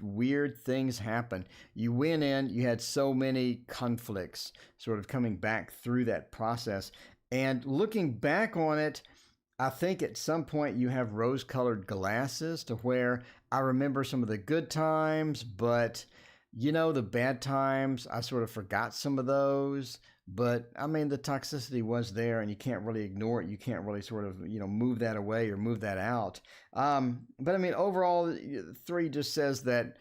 weird things happen. You went in, you had so many conflicts sort of coming back through that process. And looking back on it, I think at some point you have rose-colored glasses to where I remember some of the good times, but you know, the bad times, I sort of forgot some of those. But I mean, the toxicity was there and you can't really ignore it. You can't really sort of, move that away or move that out. But I mean, overall, 3 just says that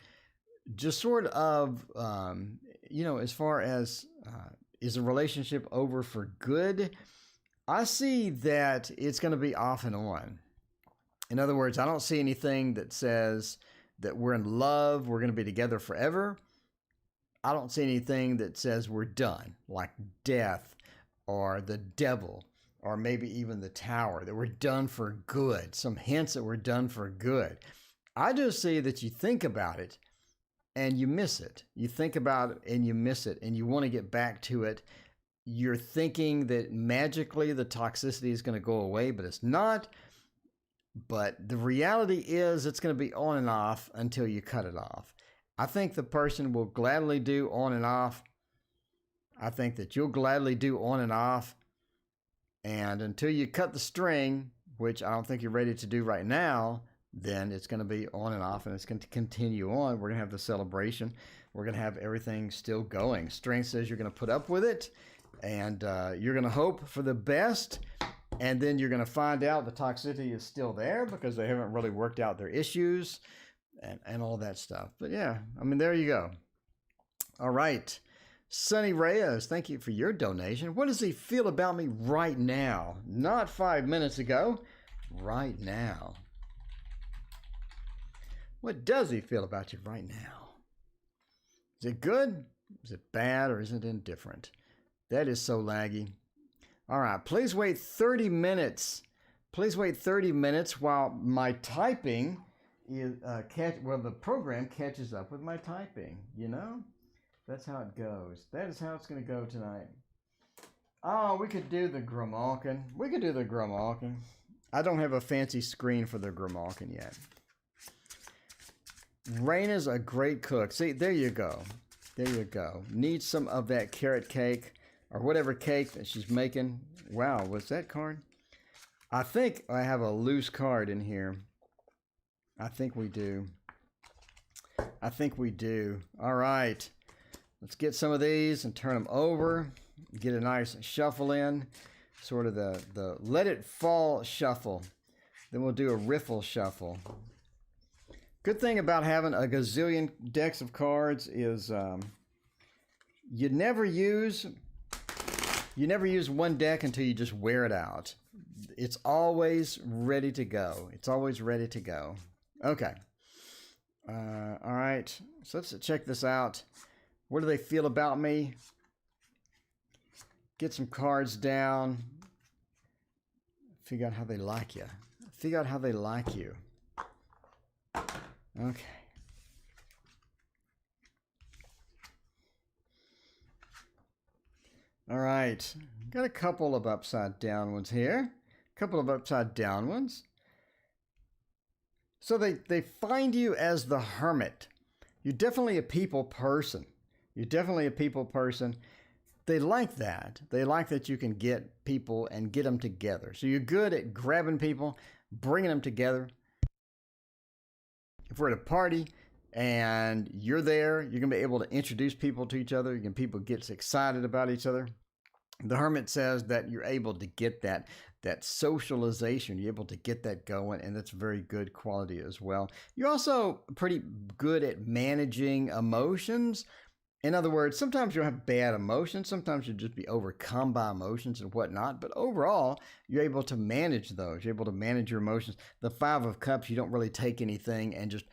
just sort of, as far as is a relationship over for good, I see that it's going to be off and on. In other words, I don't see anything that says that we're in love, we're going to be together forever. I don't see anything that says we're done, like death or the devil or maybe even the tower, that we're done for good, some hints that we're done for good. I just see that you think about it and you miss it. You think about it and you miss it and you want to get back to it. You're thinking that magically the toxicity is going to go away, but it's not. But the reality is it's going to be on and off until you cut it off. I think the person will gladly do on and off. I think that you'll gladly do on and off. And until you cut the string, which I don't think you're ready to do right now, then it's going to be on and off and it's going to continue on. We're going to have the celebration. We're going to have everything still going. Strength says you're going to put up with it and you're going to hope for the best. And then you're going to find out the toxicity is still there because they haven't really worked out their issues and all that stuff. But yeah, I mean, there you go. All right. Sunny Reyes, thank you for your donation. What does he feel about me right now? Not 5 minutes ago, right now. What does he feel about you right now? Is it good? Is it bad? Or is it indifferent? That is so laggy. All right, please wait 30 minutes. Please wait 30 minutes while my typing is the program catches up with my typing, That's how it goes. That is how it's going to go tonight. Oh, we could do the Grimalkin. I don't have a fancy screen for the Grimalkin yet. Raina's a great cook. See, there you go. There you go. Need some of that carrot cake or whatever cake that she's making. Wow, what's that card? I think I have a loose card in here. I think we do. All right. Let's get some of these and turn them over. Get a nice shuffle in. Sort of the let it fall shuffle. Then we'll do a riffle shuffle. Good thing about having a gazillion decks of cards is you never use one deck until you just wear it out. It's always ready to go. Okay. All right. So let's check this out. What do they feel about me? Get some cards down. Figure out how they like you. Okay. right. Got a couple of upside down ones here. A couple of upside down ones. So they find you as the hermit. You're definitely a people person. You're definitely a people person. They like that. They like that you can get people and get them together. So you're good at grabbing people, bringing them together. If we're at a party and you're there, you're going to be able to introduce people to each other. People get excited about each other. The hermit says that you're able to get that socialization. You're able to get that going, and that's very good quality as well. You're also pretty good at managing emotions. In other words, sometimes you'll have bad emotions. Sometimes you'll just be overcome by emotions and whatnot. But overall, you're able to manage those. You're able to manage your emotions. The Five of Cups, you don't really take anything and just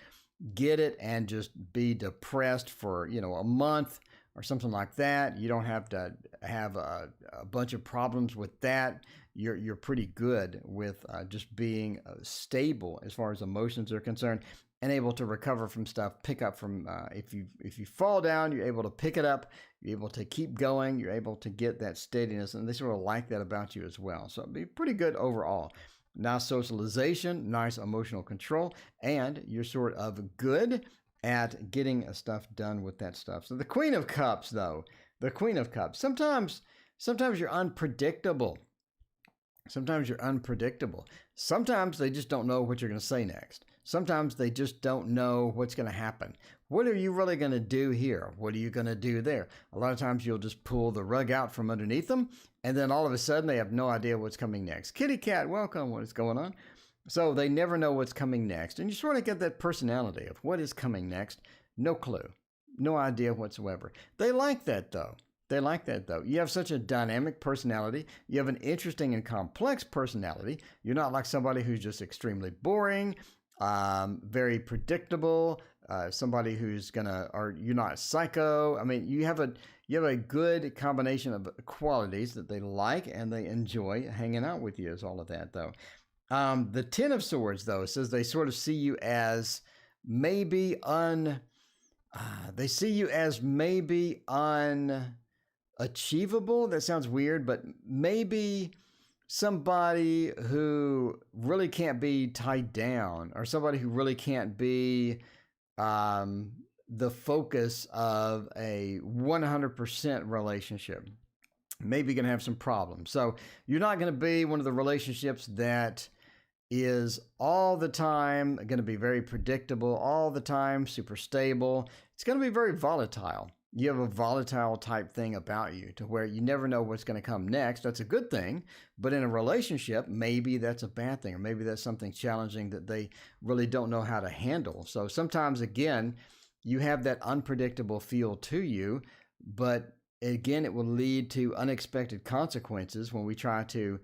get it and just be depressed for, a month or something like that. You don't have to have a bunch of problems with that. You're pretty good with just being stable as far as emotions are concerned, and able to recover from stuff, pick up from, if you fall down, you're able to pick it up, you're able to keep going, you're able to get that steadiness, and they sort of like that about you as well. So it'd be pretty good overall. Nice socialization, nice emotional control, and you're sort of good at getting stuff done with that stuff. So the Queen of Cups, though, the Queen of Cups, sometimes you're unpredictable. Sometimes you're unpredictable. Sometimes they just don't know what you're going to say next. Sometimes they just don't know what's going to happen. What are you really going to do here? What are you going to do there? A lot of times you'll just pull the rug out from underneath them, and then all of a sudden they have no idea what's coming next. Kitty cat, welcome. What is going on? So they never know what's coming next. And you sort of get that personality of what is coming next. No clue. No idea whatsoever. They like that, though. They like that, though. You have such a dynamic personality. You have an interesting and complex personality. You're not like somebody who's just extremely boring, very predictable, somebody who's or you're not psycho. I mean, you have a good combination of qualities that they like and they enjoy hanging out with you, is all of that, though. The Ten of Swords, though, says they sort of see you as maybe unachievable. That sounds weird, but maybe somebody who really can't be tied down, or somebody who really can't be the focus of a 100% relationship. Maybe going to have some problems. So you're not going to be one of the relationships that is all the time going to be very predictable, all the time super stable. It's going to be very volatile. You have a volatile type thing about you to where you never know what's going to come next. That's a good thing. But in a relationship, maybe that's a bad thing, or maybe that's something challenging that they really don't know how to handle. So sometimes, again, you have that unpredictable feel to you, but again, it will lead to unexpected consequences when we try to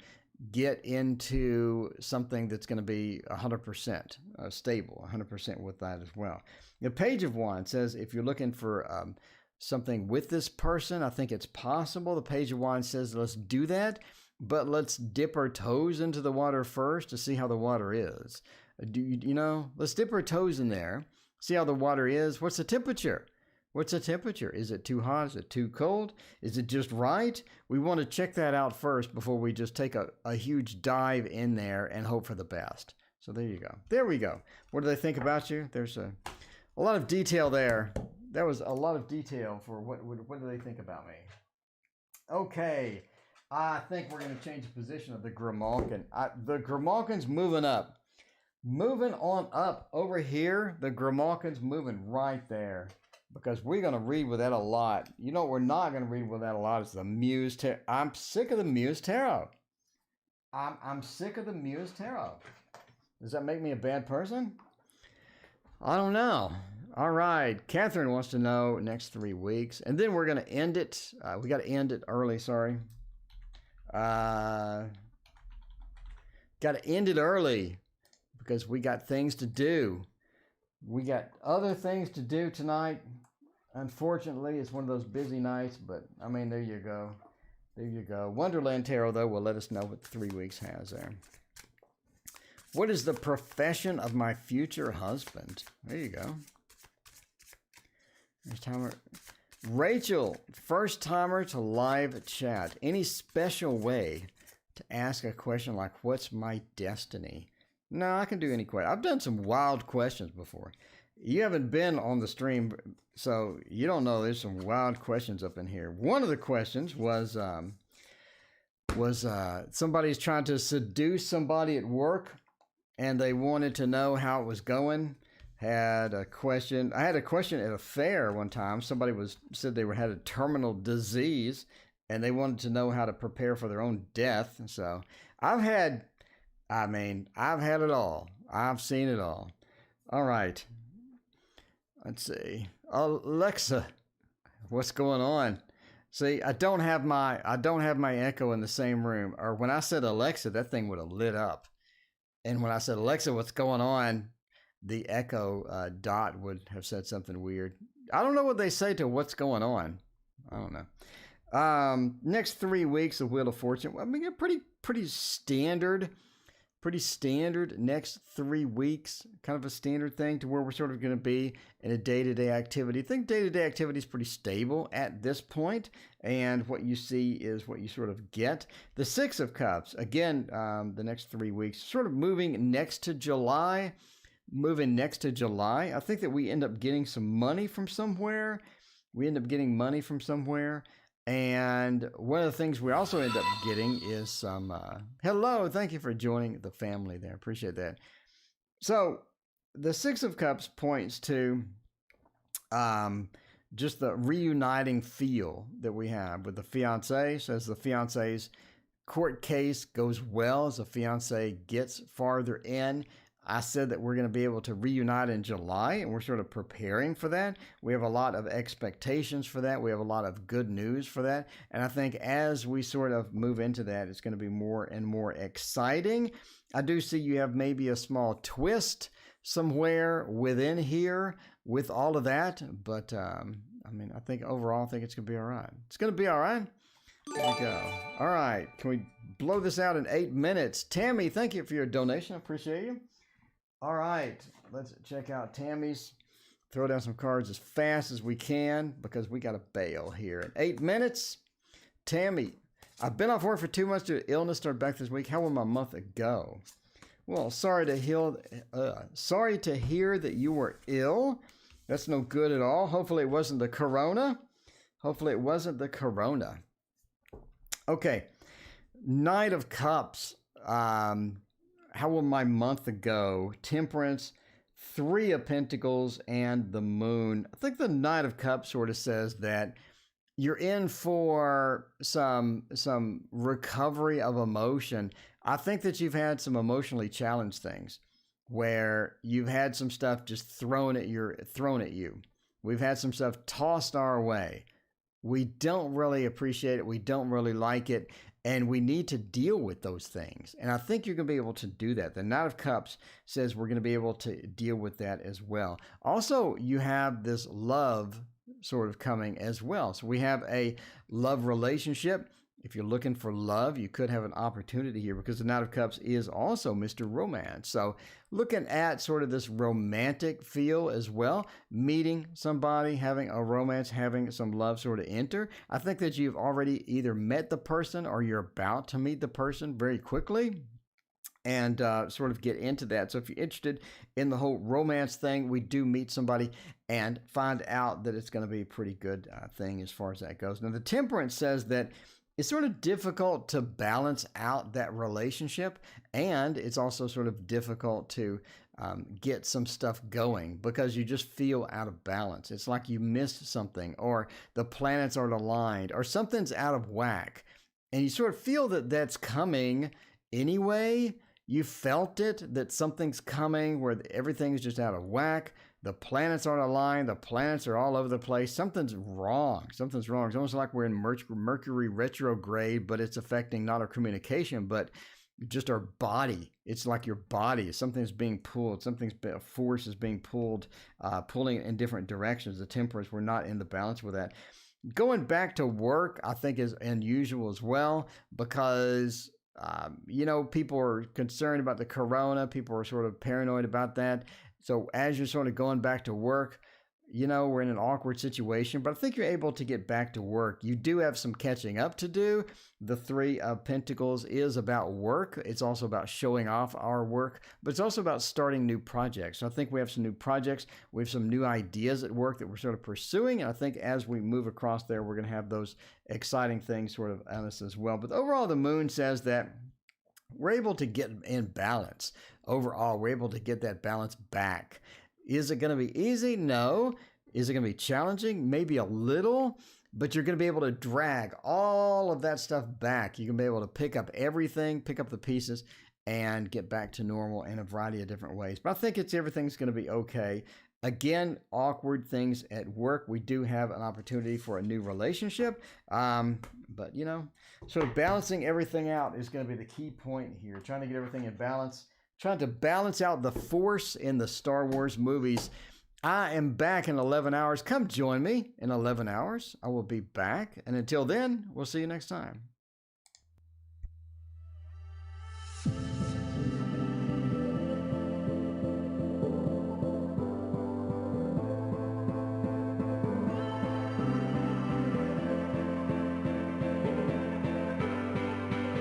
get into something that's going to be 100% stable, 100% with that as well. The Page of Wands says if you're looking for something with this person, I think it's possible. The Page of Wands says let's do that, but let's dip our toes into the water first to see how the water is. Let's dip our toes in there, see how the water is. What's the temperature? What's the temperature? Is it too hot? Is it too cold? Is it just right? We want to check that out first before we just take a huge dive in there and hope for the best. So there you go. There we go. What do they think about you? There's a lot of detail there. That was a lot of detail for what do they think about me? Okay. I think we're going to change the position of the Grimalkin. The Grimalkin's moving up. Moving on up. Over here, the Grimalkin's moving right there. Because we're going to read with that a lot. You know what we're not going to read with that a lot is the Muse Tarot. I'm sick of the Muse Tarot. I'm sick of the Muse Tarot. Does that make me a bad person? I don't know. All right. Catherine wants to know next 3 weeks. And then we're going to end it. We got to end it early, sorry. Got to end it early because we got things to do. We got other things to do tonight. Unfortunately, it's one of those busy nights, but I mean, there you go. There you go. Wonderland Tarot, though, will let us know what 3 weeks has there. What is the profession of my future husband? There you go. Rachel, first timer to live chat. Any special way to ask a question like, what's my destiny? No, I can do any question. I've done some wild questions before. You haven't been on the stream, so you don't know there's some wild questions up in here. One of the questions was somebody's trying to seduce somebody at work, and they wanted to know how it was going. I had a question at a fair one time. Somebody said they had a terminal disease, and they wanted to know how to prepare for their own death. So I've had it all. I've seen it all. All right. Let's see. Alexa, what's going on? See, I don't have my Echo in the same room. Or when I said Alexa, that thing would have lit up. And when I said Alexa, what's going on? The Echo dot would have said something weird. I don't know what they say to what's going on. I don't know. Next 3 weeks of Wheel of Fortune. I mean, pretty standard next 3 weeks, kind of a standard thing to where we're sort of going to be in a day-to-day activity. I think day-to-day activity is pretty stable at this point, and what you see is what you sort of get. The Six of Cups, again, the next 3 weeks, sort of moving next to July. I think that we end up getting some money from somewhere. And one of the things we also end up getting is some, hello, thank you for joining the family there. Appreciate that. So the Six of Cups points to just the reuniting feel that we have with the fiance. Says the fiance's court case goes well as the fiance gets farther in. I said that we're going to be able to reunite in July, and we're sort of preparing for that. We have a lot of expectations for that. We have a lot of good news for that. And I think as we sort of move into that, it's going to be more and more exciting. I do see you have maybe a small twist somewhere within here with all of that. But, I think overall, I think it's going to be all right. It's going to be all right. There we go. All right. Can we blow this out in 8 minutes? Tammy, thank you for your donation. I appreciate you. All right, let's check out Tammy's. Throw down some cards as fast as we can because we got to bail here. In 8 minutes, Tammy, I've been off work for 2 months due to illness. Started back this week. How will my month go? Well, sorry to hear that you were ill. That's no good at all. Hopefully it wasn't the corona. Okay, Knight of Cups. How will my month go? Temperance, Three of Pentacles, and the Moon. I think the Knight of Cups sort of says that you're in for some recovery of emotion. I think that you've had some emotionally challenged things where you've had some stuff just thrown at you. We've had some stuff tossed our way. We don't really appreciate it. We don't really like it. And we need to deal with those things. And I think you're going to be able to do that. The Knight of Cups says we're going to be able to deal with that as well. Also, you have this love sort of coming as well. So we have a love relationship. If you're looking for love, you could have an opportunity here because the Knight of Cups is also Mr. Romance. So looking at sort of this romantic feel as well, meeting somebody, having a romance, having some love sort of enter. I think that you've already either met the person or you're about to meet the person very quickly and sort of get into that. So if you're interested in the whole romance thing, we do meet somebody and find out that it's going to be a pretty good thing as far as that goes. Now, the Temperance says that it's sort of difficult to balance out that relationship, and it's also sort of difficult to get some stuff going because you just feel out of balance. It's like you missed something, or the planets aren't aligned, or something's out of whack, and you sort of feel that that's coming anyway. You felt it, that something's coming where everything's just out of whack. The planets aren't aligned. The planets are all over the place. Something's wrong. It's almost like we're in Mercury retrograde, but it's affecting not our communication, but just our body. It's like your body. Something's being pulled. A force is being pulled, pulling in different directions. The Temperance, we're not in the balance with that. Going back to work, I think, is unusual as well because people are concerned about the corona. People are sort of paranoid about that. So as you're sort of going back to work, you know, we're in an awkward situation, but I think you're able to get back to work. You do have some catching up to do. The Three of Pentacles is about work. It's also about showing off our work, but it's also about starting new projects. So I think we have some new projects. We have some new ideas at work that we're sort of pursuing. And I think as we move across there, we're going to have those exciting things sort of on us as well. But overall, the moon says that we're able to get in balance. Overall, we're able to get that balance back. Is it going to be easy? No. Is it going to be challenging? Maybe a little, but you're going to be able to drag all of that stuff back. You're going to be able to pick up everything, pick up the pieces, and get back to normal in a variety of different ways. But I think everything's going to be okay. Again, awkward things at work. We do have an opportunity for a new relationship. But, you know, sort of balancing everything out is going to be the key point here. Trying to get everything in balance. Trying to balance out the force in the Star Wars movies. I am back in 11 hours. Come join me in 11 hours. I will be back. And until then, we'll see you next time.